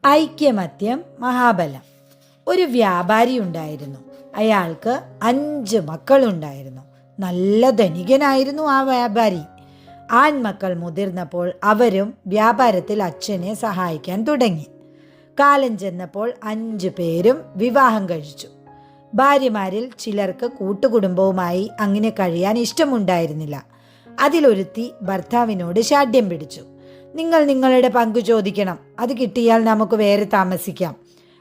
ഐക്യമത്യം മഹാബലം. ഒരു വ്യാപാരി ഉണ്ടായിരുന്നു. അയാൾക്ക് 5 മക്കളുണ്ടായിരുന്നു. നല്ല ധനികനായിരുന്നു ആ വ്യാപാരി. ആൺമക്കൾ മുതിർന്നപ്പോൾ അവരും വ്യാപാരത്തിൽ അച്ഛനെ സഹായിക്കാൻ തുടങ്ങി. കാലം ചെന്നപ്പോൾ 5 പേരും വിവാഹം കഴിച്ചു. ഭാര്യമാരിൽ ചിലർക്ക് കൂട്ടുകുടുംബവുമായി അങ്ങനെ കഴിയാൻ ഇഷ്ടമുണ്ടായിരുന്നില്ല. അതിലൊരുത്തി ഭർത്താവിനോട് ശാഠ്യം പിടിച്ചു. നിങ്ങൾ നിങ്ങളുടെ പങ്കു ചോദിക്കണം, അത് കിട്ടിയാൽ നമുക്ക് വേറെ താമസിക്കാം.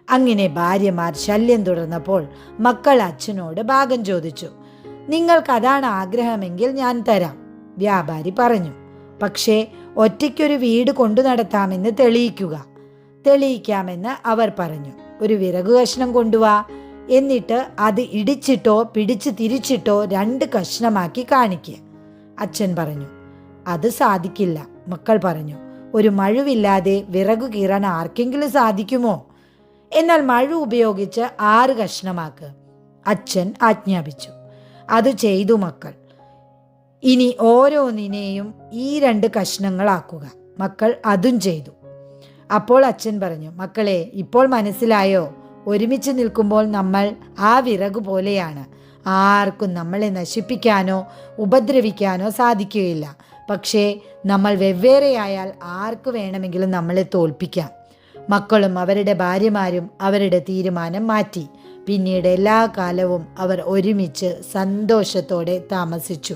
അങ്ങനെ ഭാര്യമാർ ശല്യം തുടർന്നപ്പോൾ മക്കൾ അച്ഛനോട് ഭാഗം ചോദിച്ചു. നിങ്ങൾക്കതാണ് ആഗ്രഹമെങ്കിൽ ഞാൻ തരാം, വ്യാപാരി പറഞ്ഞു. പക്ഷേ ഒറ്റയ്ക്കൊരു വീട് കൊണ്ടു നടത്താമെന്ന് തെളിയിക്കാമെന്ന് അവർ പറഞ്ഞു. ഒരു വിറകു കഷ്ണം കൊണ്ടുവാ, എന്നിട്ട് അത് ഇടിച്ചിട്ടോ പിടിച്ച് തിരിച്ചിട്ടോ 2 കഷ്ണമാക്കി കാണിക്കുക, അച്ഛൻ പറഞ്ഞു. അത് സാധിക്കില്ല, മക്കൾ പറഞ്ഞു. ഒരു മഴുവില്ലാതെ വിറകു കീറാൻ ആർക്കെങ്കിലും സാധിക്കുമോ? എന്നാൽ മഴു ഉപയോഗിച്ച് 6 കഷ്ണമാക്ക്, അച്ഛൻ ആജ്ഞാപിച്ചു. അത് ചെയ്തു മക്കൾ. ഇനി ഓരോന്നിനെയും ഈ 2 കഷ്ണങ്ങളാക്കുക. മക്കൾ അതും ചെയ്തു. അപ്പോൾ അച്ഛൻ പറഞ്ഞു, മക്കളെ, ഇപ്പോൾ മനസ്സിലായോ? ഒരുമിച്ച് നിൽക്കുമ്പോൾ നമ്മൾ ആ വിറകു പോലെയാണ്. ആർക്കും നമ്മളെ നശിപ്പിക്കാനോ ഉപദ്രവിക്കാനോ സാധിക്കുകയില്ല. പക്ഷേ നമ്മൾ വെവ്വേറെയായാൽ ആർക്ക് വേണമെങ്കിലും നമ്മളെ തോൽപ്പിക്കാം. മക്കളും അവരുടെ ഭാര്യമാരും അവരുടെ തീരുമാനം മാറ്റി. പിന്നീട് എല്ലാ കാലവും അവർ ഒരുമിച്ച് സന്തോഷത്തോടെ താമസിച്ചു.